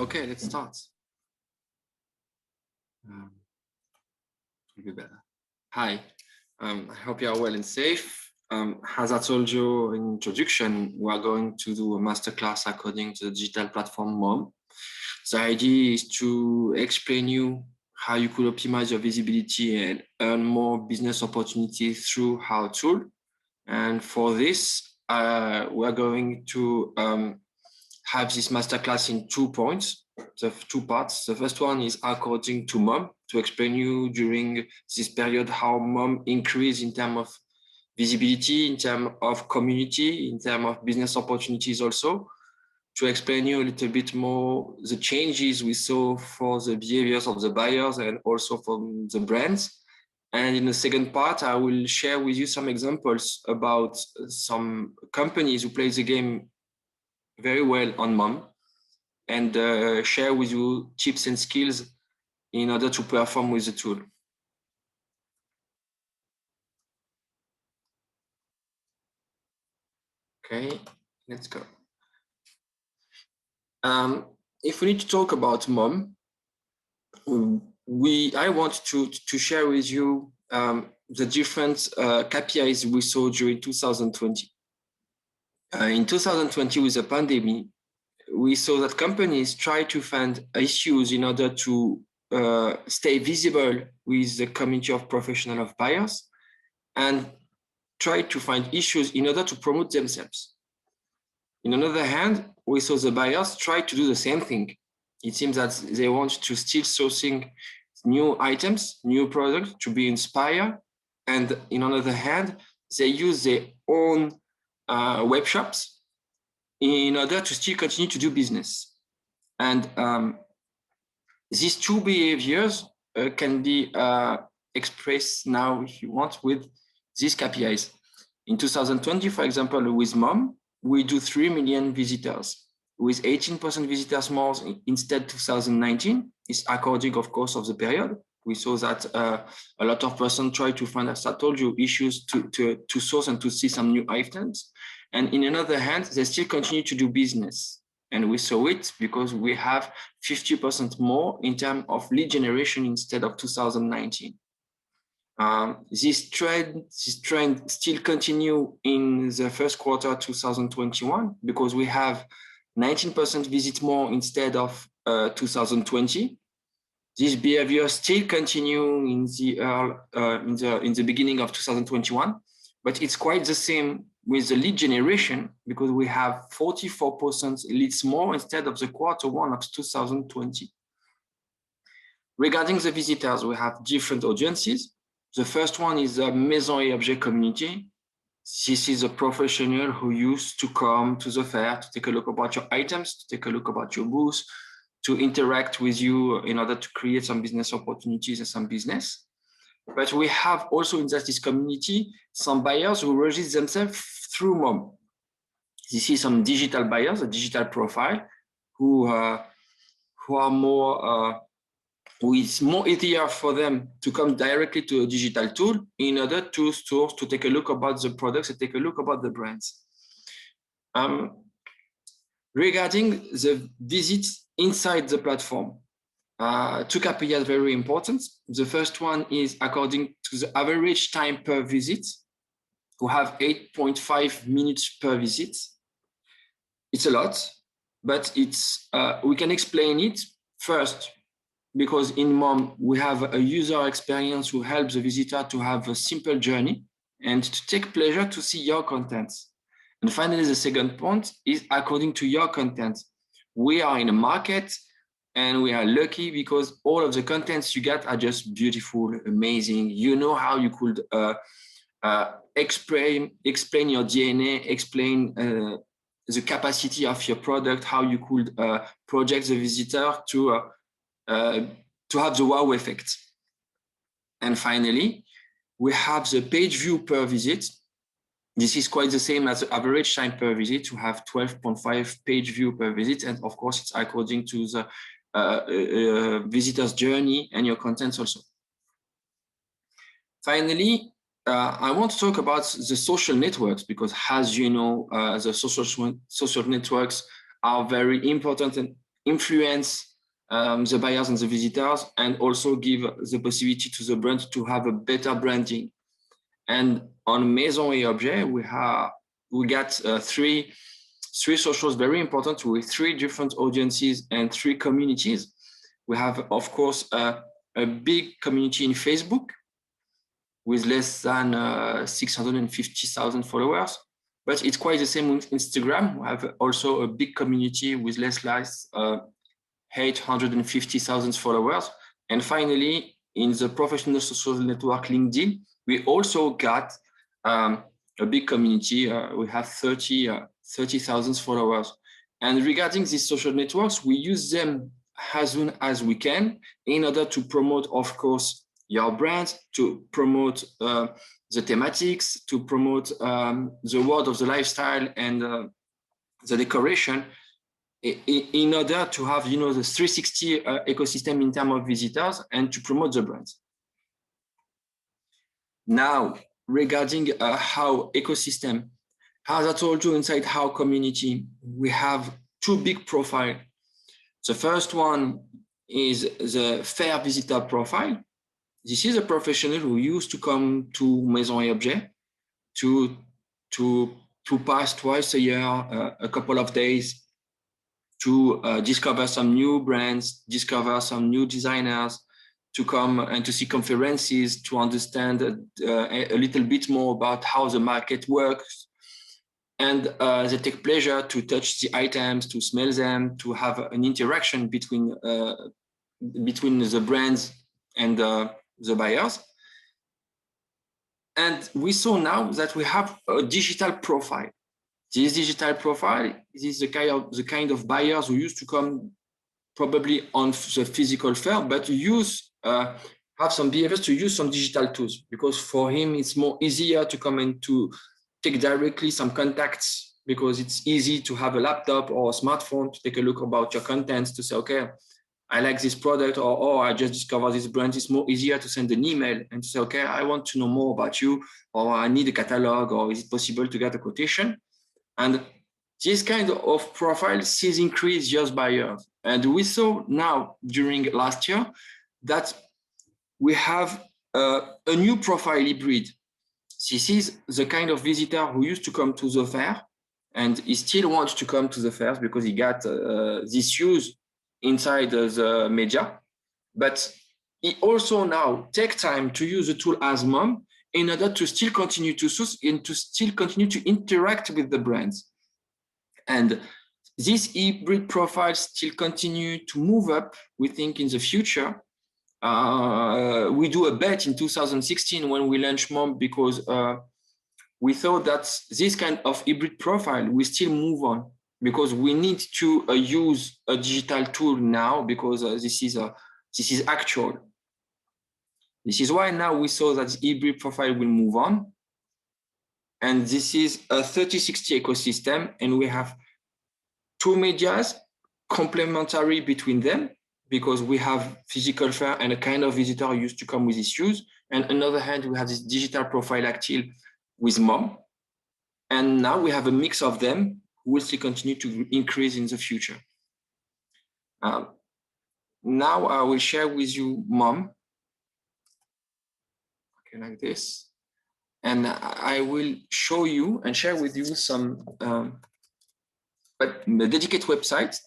Okay, let's start. Be better. Hi, I hope you are well and safe. As I told you in introduction, we are going to do a masterclass according to the digital platform MOM. The idea is to explain you how you could optimize your visibility and earn more business opportunities through our tool. And for this, we're going to have this masterclass in 2 points, the 2 parts. The first one is according to MOM, to explain you during this period how MOM increased in terms of visibility, in terms of community, in terms of business opportunities also, to explain you a little bit more the changes we saw for the behaviors of the buyers and also from the brands. And in the second part, I will share with you some examples about some companies who play the game very well on MOM and share with you tips and skills in order to perform with the tool. Okay, let's go. If we need to talk about MOM, I want to share with you the different KPIs we saw during 2020. In 2020, with the pandemic, we saw that companies try to find issues in order to stay visible with the community of professional of buyers and try to find issues in order to promote themselves. On the other hand, we saw the buyers try to do the same thing. It seems that they want to still sourcing new items, new products to be inspired. And on the other hand, they use their own web shops in order to still continue to do business. And these two behaviors can be expressed now, if you want, with these KPIs. In 2020, for example, with MOM, we do 3 million visitors, with 18% visitors more instead 2019. It's according, of course, of the period. We saw that a lot of persons try to find, as I told you, issues to source and to see some new items. And in another hand, they still continue to do business. And we saw it because we have 50% more in terms of lead generation instead of 2019. This trend still continue in the first quarter 2021 because we have 19% visit more instead of 2020. This behavior still continue in the beginning of 2021, but it's quite the same with the lead generation because we have 44% leads more instead of the quarter one of 2020. Regarding the visitors, we have different audiences. The first one is the Maison&Objet community. This is a professional who used to come to the fair to take a look about your items, to take a look about your booth, to interact with you in order to create some business opportunities and some business. But we have also in this community some buyers who register themselves through MOM. This is some digital buyers, a digital profile, who are more. It's more easier for them to come directly to a digital tool in order to source, to take a look about the products and take a look about the brands. Regarding the visits inside the platform, 2 KPIs are very important. The first one is according to the average time per visit. We have 8.5 minutes per visit. It's a lot, but it's we can explain it first. Because in MOM, we have a user experience who helps the visitor to have a simple journey and to take pleasure to see your content. And finally, the second point is according to your content. We are in a market and we are lucky because all of the contents you get are just beautiful, amazing. You know how you could explain your DNA, explain the capacity of your product, how you could project the visitor to have the wow effect. And finally, we have the page view per visit. This is quite the same as the average time per visit to have 12.5 page view per visit. And of course, it's according to the visitor's journey and your contents also. Finally, I want to talk about the social networks because, as you know, the social networks are very important influence the buyers and the visitors, and also give the possibility to the brand to have a better branding. And on Maison&Objet, we got three socials very important with 3 different audiences and 3 communities. We have, of course, a big community in Facebook with less than 650,000 followers, but it's quite the same with Instagram. We have also a big community with less than 850,000 followers. And finally, in the professional social network LinkedIn, we also got a big community. We have 30,000 followers. And regarding these social networks, we use them as soon as we can in order to promote, of course, your brand, to promote the thematics, to promote the world of the lifestyle and the decoration, in order to have, the 360 ecosystem in terms of visitors and to promote the brands. Now, regarding how ecosystem, as I told you, inside our community, we have 2 big profiles. The first one is the fair visitor profile. This is a professional who used to come to Maison&Objet to pass twice a year, a couple of days, to discover some new brands, discover some new designers, to come and to see conferences, to understand a little bit more about how the market works. And they take pleasure to touch the items, to smell them, to have an interaction between the brands and the buyers. And we saw now that we have a digital profile. This digital profile is the kind of buyers who used to come probably on the physical fair, but have some behaviors to use some digital tools, because for him it's more easier to come and to take directly some contacts, because it's easy to have a laptop or a smartphone to take a look about your contents, to say, okay, I like this product, or I just discovered this brand. It's more easier to send an email and to say, okay, I want to know more about you, or I need a catalog, or is it possible to get a quotation? And this kind of profile sees increase years by year. And we saw now during last year that we have a new profile hybrid. This is the kind of visitor who used to come to the fair, and he still wants to come to the fairs because he got this use inside the media. But he also now take time to use the tool as mom in order to still continue to source and to still continue to interact with the brands. And this hybrid profile still continue to move up, we think, in the future. We do a bet in 2016 when we launched Mom, because we thought that this kind of hybrid profile will still move on, because we need to use a digital tool now, because this is actual. This is why now we saw that the hybrid profile will move on. And this is a 3060 ecosystem, and we have 2 medias complementary between them, because we have physical fair and a kind of visitor who used to come with this use. And on the other hand, we have this digital profile active with Mom. And now we have a mix of them who will still continue to increase in the future. Now I will share with you Mom. Okay, like this. And I will show you and share with you some dedicated websites,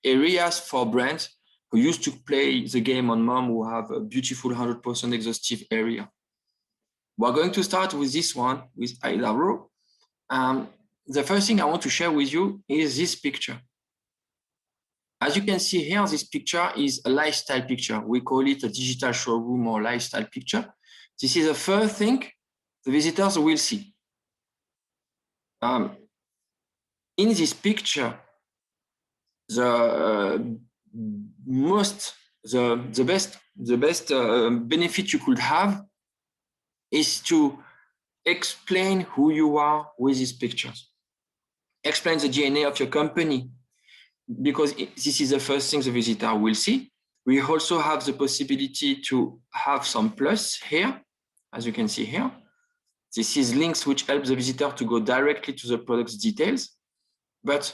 areas for brands who used to play the game on Mom, who have a beautiful 100% exhaustive area. We're going to start with this one, with Idaro. The first thing I want to share with you is this picture. As you can see here, this picture is a lifestyle picture. We call it a digital showroom or lifestyle picture. This is the first thing the visitors will see. In this picture, the best benefit you could have is to explain who you are with these pictures. Explain the DNA of your company, because this is the first thing the visitor will see. We also have the possibility to have some plus here, as you can see here. This is links which help the visitor to go directly to the product's details, but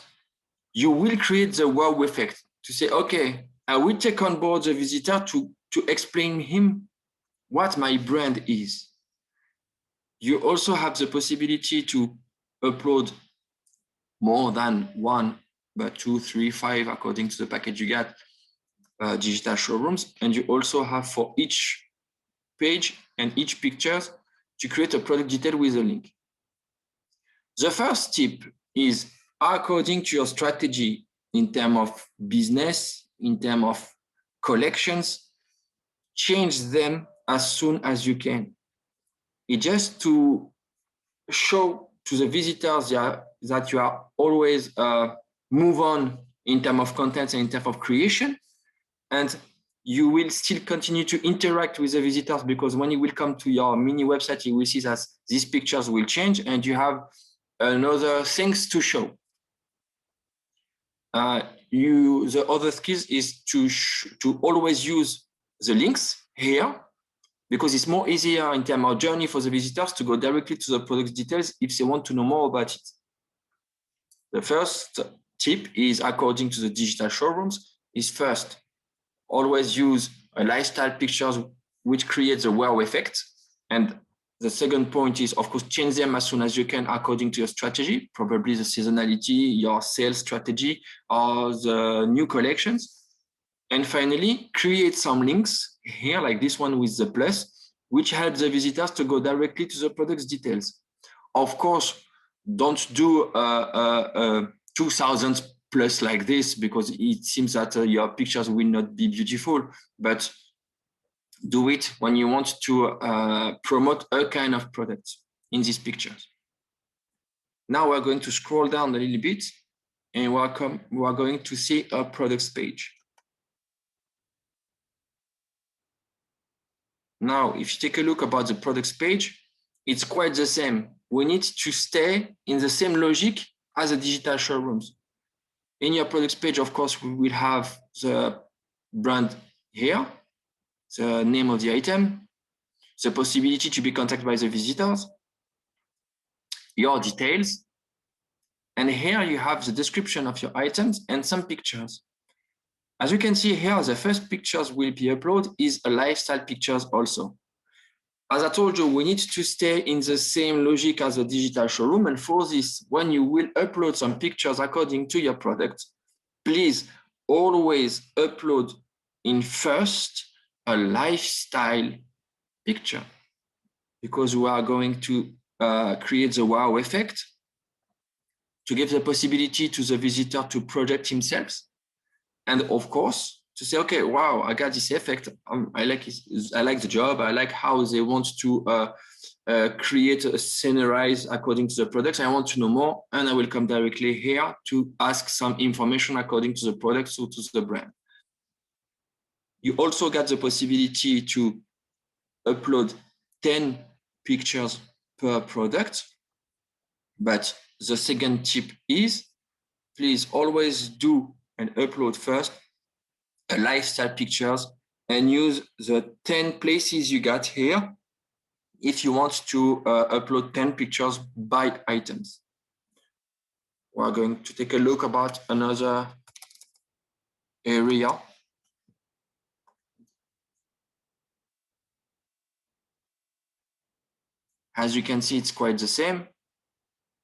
you will create the wow effect. to say, okay, I will take on board the visitor to explain him what my brand is. You also have the possibility to upload more than one, but 2, 3, 5, according to the package you get, digital showrooms. And you also have for each page and each pictures to create a product detail with a link. The first tip is, according to your strategy in terms of business, in terms of collections, change them as soon as you can. It's just to show to the visitors that you are always move on in terms of content and in terms of creation, and you will still continue to interact with the visitors, because when you will come to your mini website, you will see that these pictures will change and you have another things to show. The other skills is to always use the links here, because it's more easier in terms of journey for the visitors to go directly to the product details if they want to know more about it. The first tip is, according to the digital showrooms, is first, always use a lifestyle pictures which creates a wow effect. And the second point is, of course, change them as soon as you can according to your strategy, probably the seasonality, your sales strategy, or the new collections. And finally, create some links here, like this one with the plus, which helps the visitors to go directly to the product's details. Of course, don't do 2,000 plus like this, because it seems that your pictures will not be beautiful, but do it when you want to promote a kind of product in these pictures. Now we're going to scroll down a little bit, and we are going to see a products page. Now, if you take a look about the products page, it's quite the same. We need to stay in the same logic as the digital showrooms. In your products page, of course, we will have the brand here, the name of the item, the possibility to be contacted by the visitors, your details, and here you have the description of your items and some pictures. As you can see here, the first pictures will be uploaded is a lifestyle pictures also. As I told you, we need to stay in the same logic as a digital showroom. And for this, when you will upload some pictures according to your product, please always upload in first a lifestyle picture, because we are going to create the wow effect, to give the possibility to the visitor to project himself. And of course, to say, okay, wow, I got this effect. I like the job. I like how they want to create a scenarize according to the products. I want to know more, and I will come directly here to ask some information according to the product or to the brand. You also got the possibility to upload 10 pictures per product. But the second tip is, please always do and upload first a lifestyle pictures, and use the 10 places you got here if you want to upload 10 pictures by items. We're going to take a look about another area. As you can see, it's quite the same.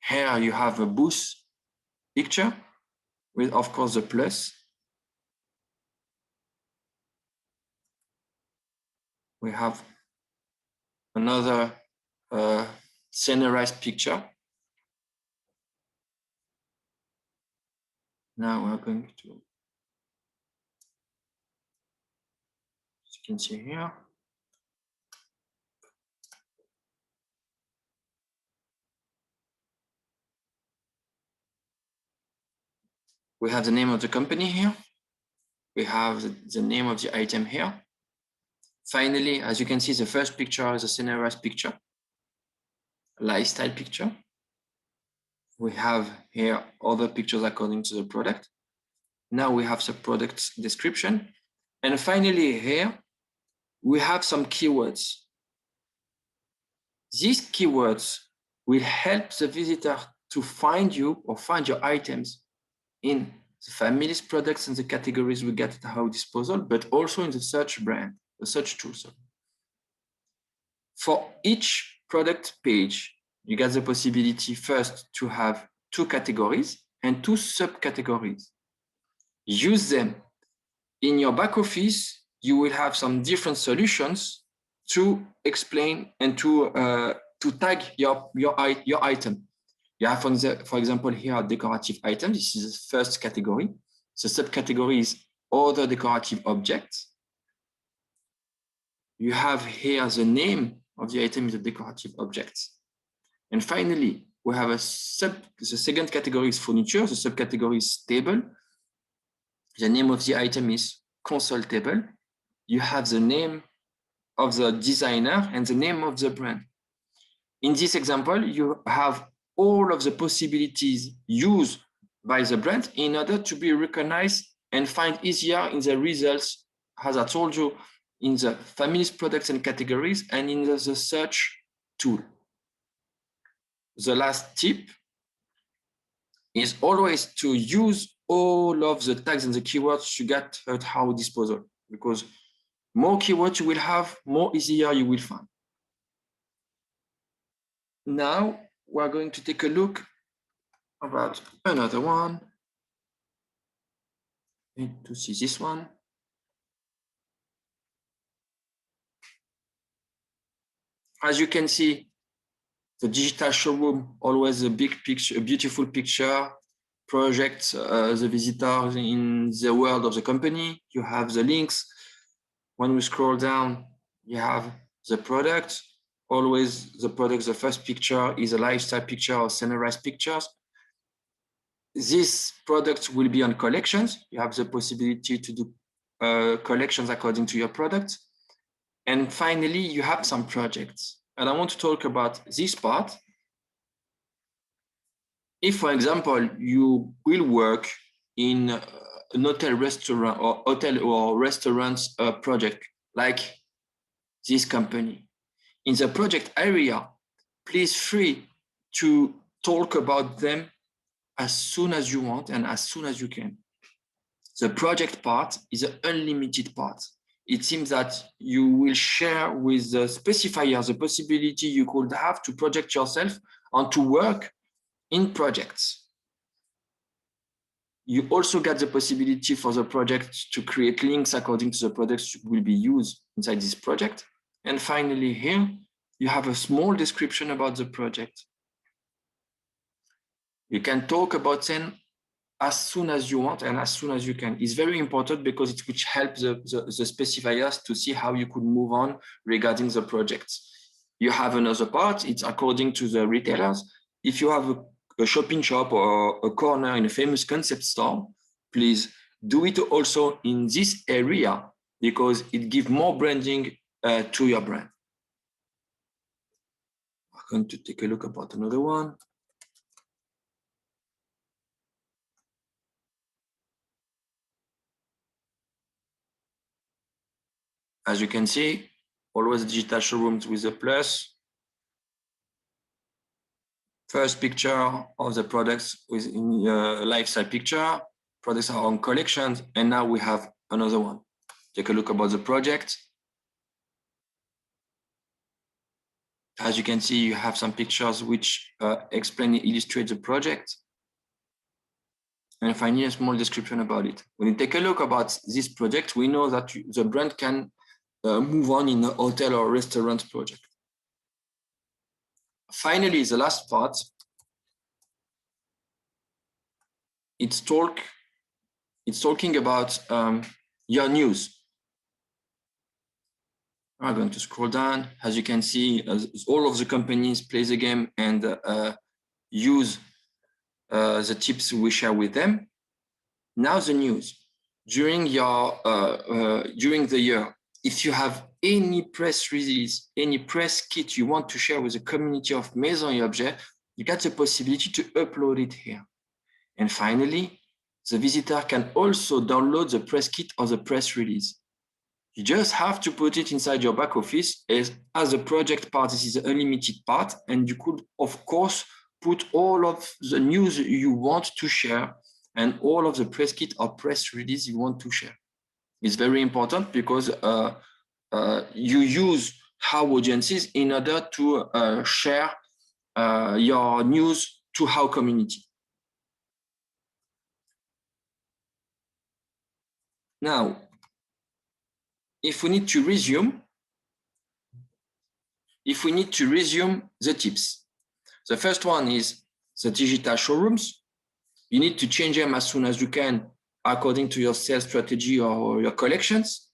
Here you have a booth picture with, of course, the plus. We have another scenarized picture. Now we're going to, as you can see here, we have the name of the company here. We have the name of the item here. Finally, as you can see, the first picture is a scenarized picture, a lifestyle picture. We have here other pictures according to the product. Now we have the product description. And finally here, we have some keywords. These keywords will help the visitor to find you or find your items in the families, products, and the categories we get at our disposal, but also in the search brand, the search tool. For each product page, you get the possibility first to have 2 categories and 2 subcategories. Use them. In your back office, you will have some different solutions to explain and to tag your item. You have, for example, here a decorative item. This is the first category. The subcategory is other decorative objects. You have here the name of the item is a decorative object. And finally, we have the second category is furniture. The subcategory is table. The name of the item is console table. You have the name of the designer and the name of the brand. In this example, you have all of the possibilities used by the brand in order to be recognized and find easier in the results, as I told you, in the families, products, and categories, and in the search tool. The last tip is always to use all of the tags and the keywords you get at our disposal, because more keywords you will have, more easier you will find. Now we're going to take a look about another one. Need to see this one. As you can see, the digital showroom, always a big picture, a beautiful picture, projects the visitor in the world of the company. You have the links. When we scroll down, you have the product. Always the product, the first picture is a lifestyle picture or scenariized pictures. These products will be on collections. You have the possibility to do collections according to your product. And finally, you have some projects. And I want to talk about this part. If, for example, you will work in an hotel, restaurant, or restaurants project, like this company, in the project area, please free to talk about them as soon as you want and as soon as you can. The project part is an unlimited part. It seems that you will share with the specifier the possibility you could have to project yourself and to work in projects. You also get the possibility for the project to create links according to the products will be used inside this project. And finally, here, you have a small description about the project. You can talk about them as soon as you want and as soon as you can. It's very important because it will help the specifiers to see how you could move on regarding the projects. You have another part, it's according to the retailers. If you have a shopping shop or a corner in a famous concept store, please do it also in this area because it gives more branding to your brand. I'm going to take a look about another one. As you can see, always digital showrooms with a plus. First picture of the products within a lifestyle picture. Products are on collections, and now we have another one. Take a look about the project. As you can see, you have some pictures which explain and illustrate the project. And finally, a small description about it. When you take a look about this project, we know that the brand can move on in a hotel or restaurant project. Finally, the last part, it's talking about your news. I'm going to scroll down. As you can see, all of the companies play the game and use the tips we share with them. Now the news. During the year, if you have any press release, any press kit you want to share with the community of Maison&Objet, you get the possibility to upload it here. And finally, the visitor can also download the press kit or the press release. You just have to put it inside your back office as a project part. This is an unlimited part, and you could, of course, put all of the news you want to share and all of the press kit or press release you want to share. It's very important because you use our audiences in order to share your news to our community. Now, if we need to resume the tips, the first one is the digital showrooms. You need to change them as soon as you can according to your sales strategy or your collections.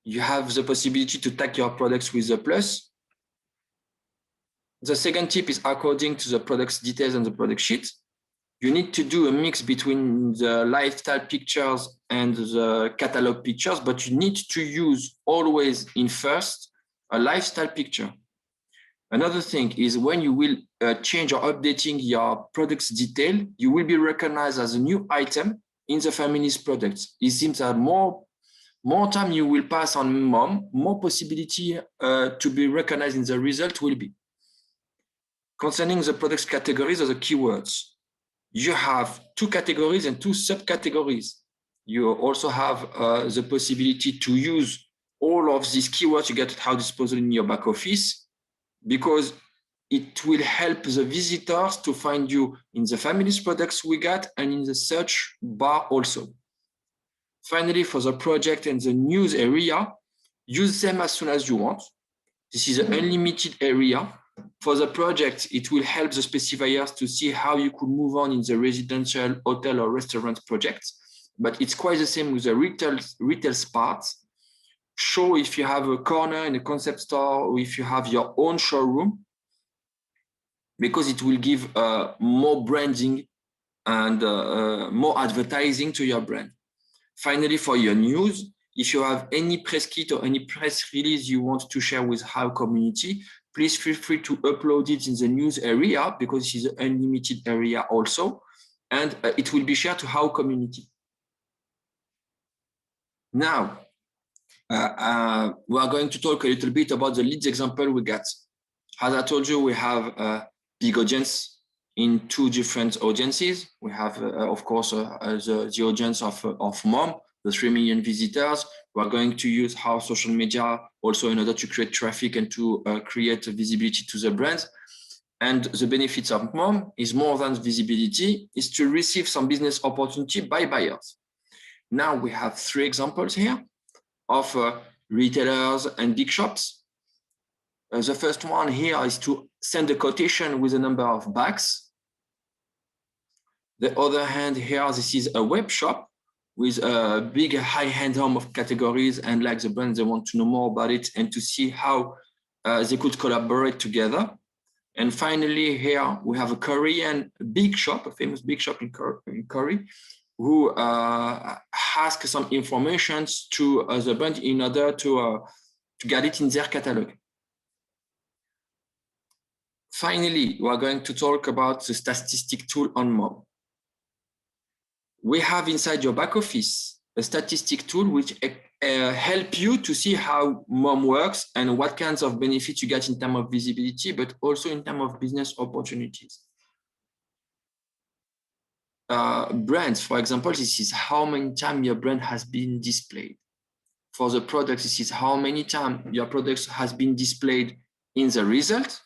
You have the possibility to tag your products with a plus. The second tip is according to the product's details and the product sheet. You need to do a mix between the lifestyle pictures and the catalog pictures, but you need to use always in first a lifestyle picture. Another thing is when you will change or updating your product's detail, you will be recognized as a new item in the family's products. It seems that more time you will pass on mom, more possibility to be recognized in the result will be. Concerning the products categories or the keywords, you have 2 categories and 2 subcategories. You also have the possibility to use all of these keywords you get at our disposal in your back office, because it will help the visitors to find you in the family's products we got and in the search bar also. Finally, for the project and the news area, use them as soon as you want. This is an unlimited area. For the project, it will help the specifiers to see how you could move on in the residential, hotel, or restaurant projects. But it's quite the same with the retail parts. Show if you have a corner in a concept store or if you have your own showroom, because it will give more branding and more advertising to your brand. Finally, for your news, if you have any press kit or any press release you want to share with our community, please feel free to upload it in the news area, because it's an unlimited area also, and it will be shared to our community. Now, we are going to talk a little bit about the leads example we got. As I told you, we have a big audience in 2 different audiences. We have, of course, the audience of mom, the 3 million visitors. We're going to use our social media also in order to create traffic and to create visibility to the brands. And the benefits of mom is more than visibility, is to receive some business opportunity by buyers. Now we have 3 examples here of retailers and big shops. The first one here is to send a quotation with a number of bags. The other hand here, this is a web shop with a big high-end home of categories, and like the brands, they want to know more about it and to see how they could collaborate together. And finally, here we have a Korean big shop, a famous big shop in Korea, who ask some information to the brand in order to get it in their catalog. Finally, we are going to talk about the statistic tool on mom. We have inside your back office a statistic tool which help you to see how mom works and what kinds of benefits you get in terms of visibility, but also in terms of business opportunities. Brands, for example, this is how many times your brand has been displayed. For the products, this is how many times your products has been displayed in the result.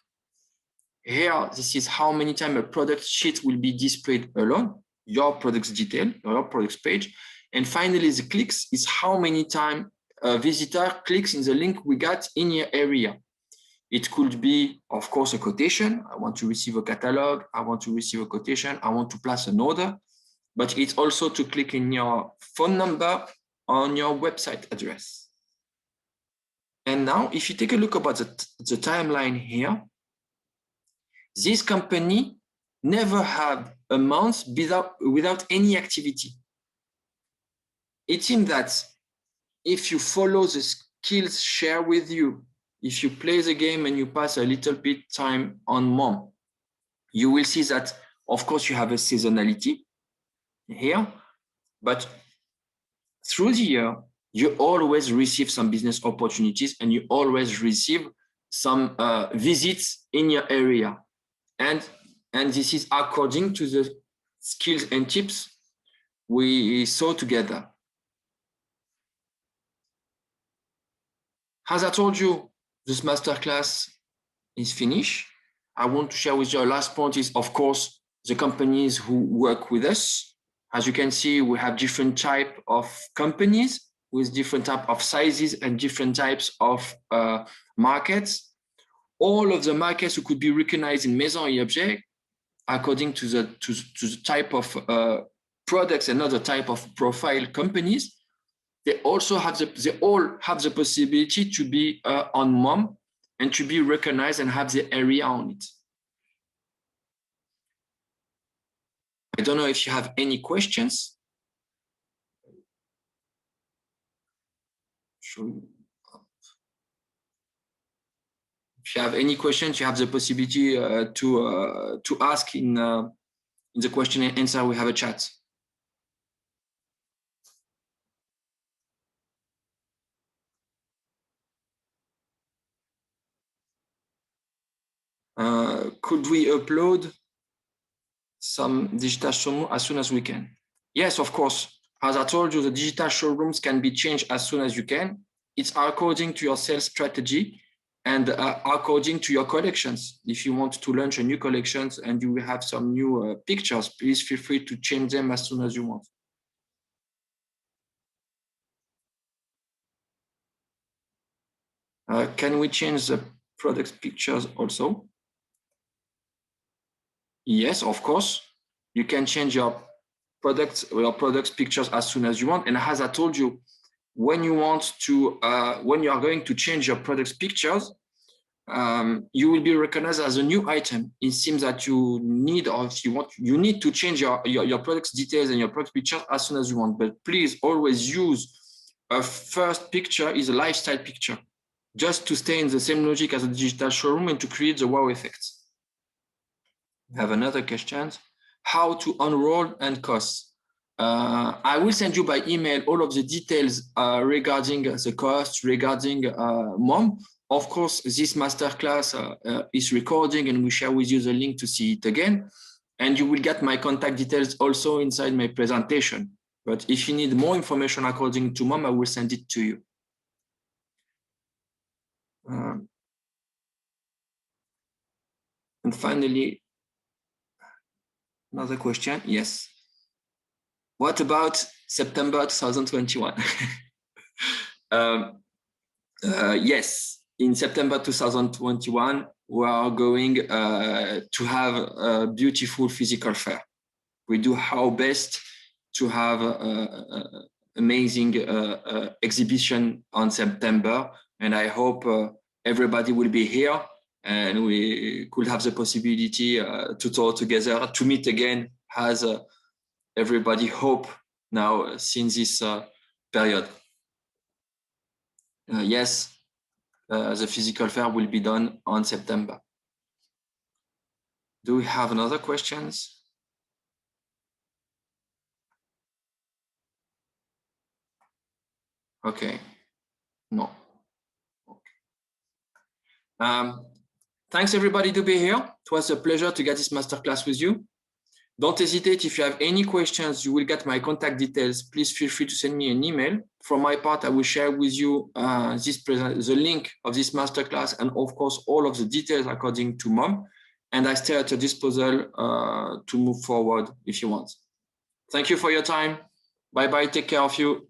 Here, this is how many times a product sheet will be displayed alone, your product's detail, your product's page. And finally, the clicks is how many times a visitor clicks in the link we got in your area. It could be, of course, a quotation. I want to receive a catalog. I want to receive a quotation. I want to place an order. But it's also to click in your phone number on your website address. And now, if you take a look about the timeline here, this company never had a month without any activity. It seems that if you follow the skills shared with you, if you play the game and you pass a little bit time on mom, you will see that, of course, you have a seasonality here, but through the year, you always receive some business opportunities and you always receive some visits in your area. And this is according to the skills and tips we saw together. As I told you, this masterclass is finished. I want to share with you our last point is, of course, the companies who work with us. As you can see, we have different type of companies with different type of sizes and different types of markets. All of the markets who could be recognized in Maison&Objet according to the type of products and other type of profile companies. They also have they all have the possibility to be on MOM and to be recognized and have the area on it. I don't know if you have any questions. If you have any questions, you have the possibility to ask in the question and answer. We have a chat. Could we upload some digital showroom as soon as we can? Yes, of course. As I told you, the digital showrooms can be changed as soon as you can. It's according to your sales strategy and according to your collections. If you want to launch a new collections and you will have some new pictures, please feel free to change them as soon as you want. Can we change the product pictures also? Yes, of course. You can change your products pictures as soon as you want. And as I told you, when you want to, when you are going to change your products pictures, you will be recognized as a new item. It seems that you need, or if you want, you need to change your products details and your product pictures as soon as you want. But please always use a first picture is a lifestyle picture, just to stay in the same logic as a digital showroom and to create the wow effect. We have another question. How to enroll and costs. I will send you by email all of the details regarding the cost, regarding MOM. Of course, this masterclass is recording and we share with you the link to see it again. And you will get my contact details also inside my presentation. But if you need more information according to MOM, I will send it to you. And finally, another question. Yes. What about September 2021? Yes, in September 2021, we are going to have a beautiful physical fair. We do our best to have amazing exhibition on September, and I hope everybody will be here and we could have the possibility to talk together, to meet again as everybody hope now since this period. Yes, the physical fair will be done on September. Do we have another questions? Okay, no. Okay. Thanks everybody to be here. It was a pleasure to get this masterclass with you. Don't hesitate, if you have any questions, you will get my contact details. Please feel free to send me an email. From my part, I will share with you the link of this masterclass and of course, all of the details according to MOM. And I stay at your disposal to move forward if you want. Thank you for your time. Bye-bye. Take care of you.